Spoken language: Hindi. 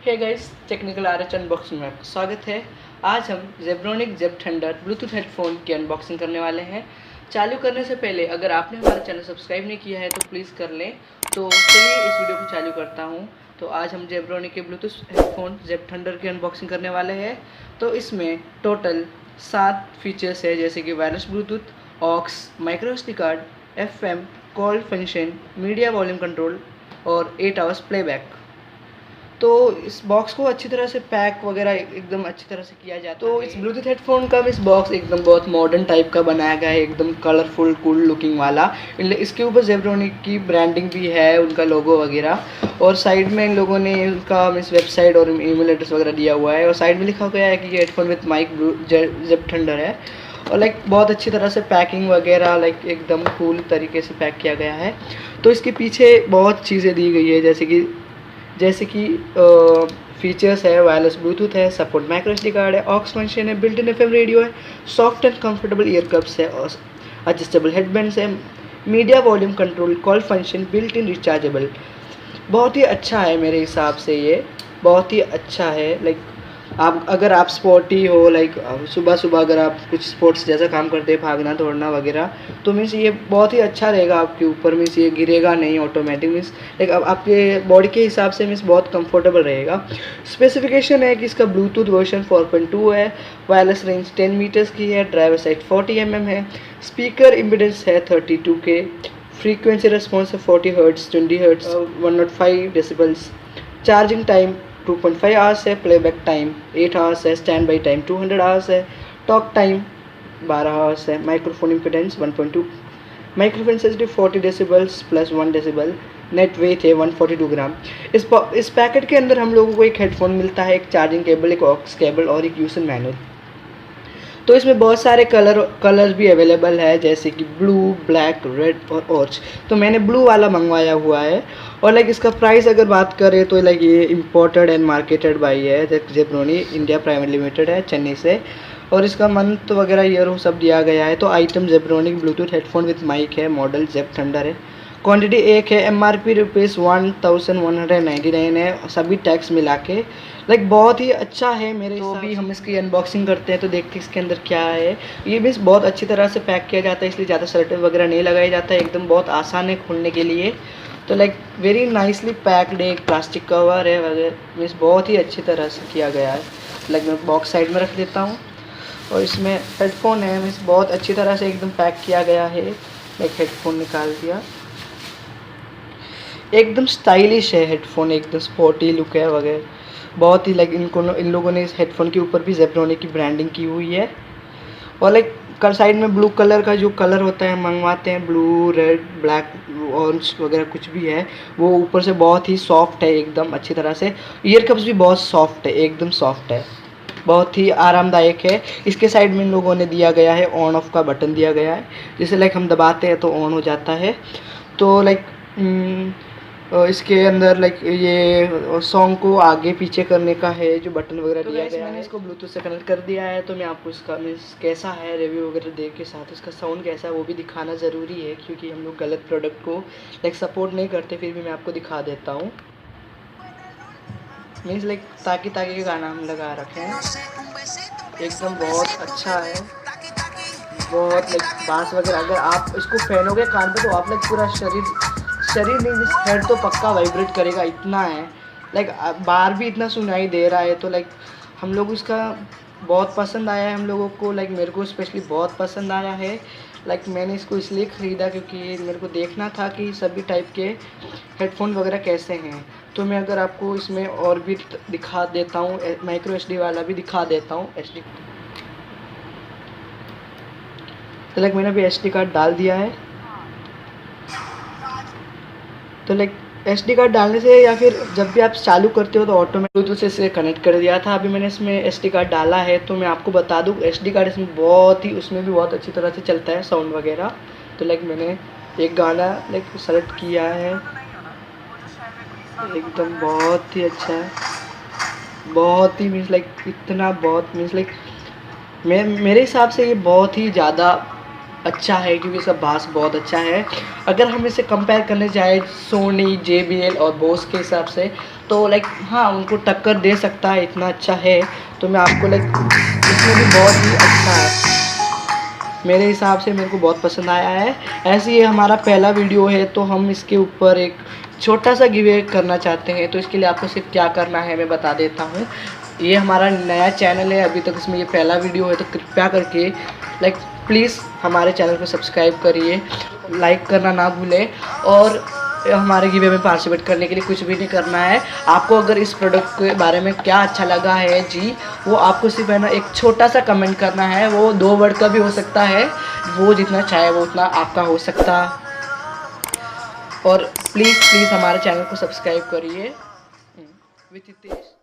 हे गाइस, टेक्निकल आरएच अनबॉक्सिंग में आपका स्वागत है। आज हम Zebronic Zeb Thunder Bluetooth headphone की अनबॉक्सिंग करने वाले हैं। चालू करने से पहले अगर आपने हमारा चैनल सब्सक्राइब नहीं किया है तो प्लीज़ कर लें। तो चलिए इस वीडियो को चालू करता हूँ। तो आज हम जेब्रोनिक के ब्लूटूथ हेडफोन जेब थंडर की अनबॉक्सिंग करने वाले हैं। तो इसमें टोटल 7 फीचर्स है, जैसे कि wireless Bluetooth, aux, micro SD card, FM, call function, media volume control और 8 आवर्स प्लेबैक। तो इस बॉक्स को अच्छी तरह से पैक वगैरह एकदम अच्छी तरह से किया जाता है। तो इस ब्लूटूथ हेडफोन का इस बॉक्स एकदम बहुत मॉडर्न टाइप का बनाया गया है, एकदम कलरफुल कूल लुकिंग वाला। इसके ऊपर जेब्रोनिक की ब्रांडिंग भी है, उनका लोगो वगैरह, और साइड में इन लोगों ने उनका इस वेबसाइट और ईमेल एड्रेस वगैरह दिया हुआ है। और साइड में लिखा गया है कि ये हेडफोन विथ माइक जेब थंडर है। और बहुत अच्छी तरह से पैकिंग वगैरह एकदम कूल तरीके से पैक किया गया है। तो इसके पीछे बहुत चीज़ें दी गई है, जैसे कि फीचर्स है, वायरलेस ब्लूटूथ है, सपोर्ट माइक्रो एसडी कार्ड है, ऑक्स फंक्शन है, बिल्ट इन एफएम रेडियो है, soft and comfortable year cups है, और एडजस्टेबल हेडबैंड्स है, media volume control, call function, built in rechargeable. बहुत ही अच्छा है मेरे हिसाब से, ये बहुत ही अच्छा है। अगर आप स्पोर्टी हो, सुबह सुबह अगर आप कुछ स्पोर्ट्स जैसा काम करते हैं, भागना दौड़ना वगैरह, तो मीन्स ये बहुत ही अच्छा रहेगा आपके ऊपर। मीन्स ये गिरेगा नहीं ऑटोमेटिक, मीन्स अब आपके बॉडी के हिसाब से मीन्स बहुत कंफर्टेबल रहेगा। स्पेसिफिकेशन है कि इसका ब्लूटूथ वर्जन 4.2 है, वायरलेस रेंज 10 मीटर्स की है, ड्राइवर साइड 40 mm है, स्पीकर इम्पिडेंस है 32K, फ्रीक्वेंसी रेस्पॉन्स है 40 hertz, 20 hertz, 105 decibels, charging time 2.5 hours है, प्लेबैक टाइम 8 आवर्स है, स्टैंड बाई टाइम 200 आवर्स है, टॉक टाइम 12 आवर्स है, microphone impedance 1.2, microphone sensitive 40 decibels plus 1 decibel, net weight है 142 ग्राम। इस पैकेट के अंदर हम लोगों को एक हेडफोन मिलता है, एक चार्जिंग केबल, एक ऑक्स केबल और एक यूजर मैनुअल। तो इसमें बहुत सारे कलर्स भी अवेलेबल है, जैसे कि ब्लू, ब्लैक, रेड और ऑरेंज। तो मैंने ब्लू वाला मंगवाया हुआ है। और इसका प्राइस अगर बात करें तो ये इम्पोर्टेड एंड मार्केटेड बाई है जेब्रोनिक इंडिया प्राइवेट लिमिटेड है, चेन्नई से। और इसका मंथ वगैरह ईयर सब दिया गया है। तो item Zebronic Bluetooth headphone with mic है, मॉडल जेब थंडर है, क्वांटिटी एक है, MRP ₹1199 है, सभी टैक्स मिला के। बहुत ही अच्छा है मेरे। तो अभी हम इसकी अनबॉक्सिंग करते हैं, तो देखते हैं इसके अंदर क्या है। ये भी बहुत अच्छी तरह से पैक किया जाता है, इसलिए ज़्यादा सल्टेज वगैरह नहीं लगाया जाता है, एकदम बहुत आसान है खोलने के लिए। तो वेरी नाइसली पैक्ड है, एक प्लास्टिक कवर है वगैरह, मीन्स बहुत ही अच्छी तरह से किया गया है। मैं बॉक्स साइड में रख देता हूँ। और इसमें हेडफोन है, मीन्स बहुत अच्छी तरह से एकदम पैक किया गया है। हेडफोन निकाल दिया, एकदम स्टाइलिश है हेडफोन, एकदम स्पोर्टी लुक है वगैरह। बहुत ही इन लोगों ने इस हेडफोन के ऊपर भी जेब्रोनिक की ब्रांडिंग की हुई है। और कल साइड में ब्लू कलर का जो कलर होता है मंगवाते हैं, ब्लू, रेड, ब्लैक, ऑरेंज वगैरह कुछ भी है, वो ऊपर से बहुत ही सॉफ्ट है, एकदम अच्छी तरह से। ईयर कप्स भी बहुत सॉफ्ट है, एकदम सॉफ्ट है, बहुत ही आरामदायक है। इसके साइड में इन लोगों ने दिया गया है ऑन ऑफ का बटन दिया गया है, जिसे हम दबाते हैं तो ऑन हो जाता है। तो इसके अंदर ये सॉन्ग को आगे पीछे करने का है जो बटन वगैरह दिया गया है। मैंने इसको ब्लूटूथ से कनेक्ट कर दिया है। तो मैं आपको इसका मीन्स कैसा है रिव्यू वगैरह देख के साथ इसका साउंड कैसा है वो भी दिखाना ज़रूरी है, क्योंकि हम लोग गलत प्रोडक्ट को सपोर्ट नहीं करते, फिर भी मैं आपको दिखा देता हूँ। मीन्स ताकि ताकि के गाना हम लगा रखे हैं, एकदम बहुत अच्छा है। बहुत बांस वगैरह, अगर आप इसको पहनोगे कान पे तो आप पूरा शरीर नहीं, हेड तो पक्का वाइब्रेट करेगा, इतना है। बाहर भी इतना सुनाई दे रहा है। तो हम लोग इसका बहुत पसंद आया है हम लोगों को, मेरे को स्पेशली बहुत पसंद आया है। मैंने इसको इसलिए ख़रीदा क्योंकि मेरे को देखना था कि सभी टाइप के हेडफोन वगैरह कैसे हैं। तो मैं अगर आपको इसमें और भी दिखा देता हूँ, माइक्रो एसडी वाला भी दिखा देता हूँ। एसडी तो मैंने अभी एसडी कार्ड डाल दिया है। तो एसडी कार्ड डालने से या फिर जब भी आप चालू करते हो तो ऑटोमेटिक ब्लूटूथ से इसे कनेक्ट कर दिया था। अभी मैंने इसमें एसडी कार्ड डाला है। तो मैं आपको बता दूं, एसडी कार्ड इसमें उसमें भी बहुत अच्छी तरह से चलता है साउंड वगैरह। तो मैंने एक गाना सेलेक्ट किया है, एकदम बहुत ही अच्छा है, बहुत ही मीन्स इतना बहुत मीन्स मेरे हिसाब से ये बहुत ही ज़्यादा अच्छा है क्योंकि इसका बास बहुत अच्छा है। अगर हम इसे कंपेयर करने जाए सोनी, JBL और बोस के हिसाब से, तो लाइक हाँ उनको टक्कर दे सकता है, इतना अच्छा है। तो मैं आपको लाइक इसमें भी बहुत ही अच्छा है, मेरे हिसाब से मेरे को बहुत पसंद आया है। ऐसे ये हमारा पहला वीडियो है, तो हम इसके ऊपर एक छोटा सा गिवे करना चाहते हैं। तो इसके लिए आपको सिर्फ क्या करना है मैं बता देता हूँ। ये हमारा नया चैनल है, अभी तक इसमें ये पहला वीडियो है, तो कृपया करके लाइक प्लीज़ हमारे चैनल को सब्सक्राइब करिए, लाइक करना ना भूलें। और हमारे गिवे में पार्टिसिपेट करने के लिए कुछ भी नहीं करना है। आपको अगर इस प्रोडक्ट के बारे में क्या अच्छा लगा है जी, वो आपको सिर्फ है ना एक छोटा सा कमेंट करना है। वो 2 वर्ड का भी हो सकता है, वो जितना चाहे वो उतना आपका हो सकता है। और प्लीज़ हमारे चैनल को सब्सक्राइब करिए। विथ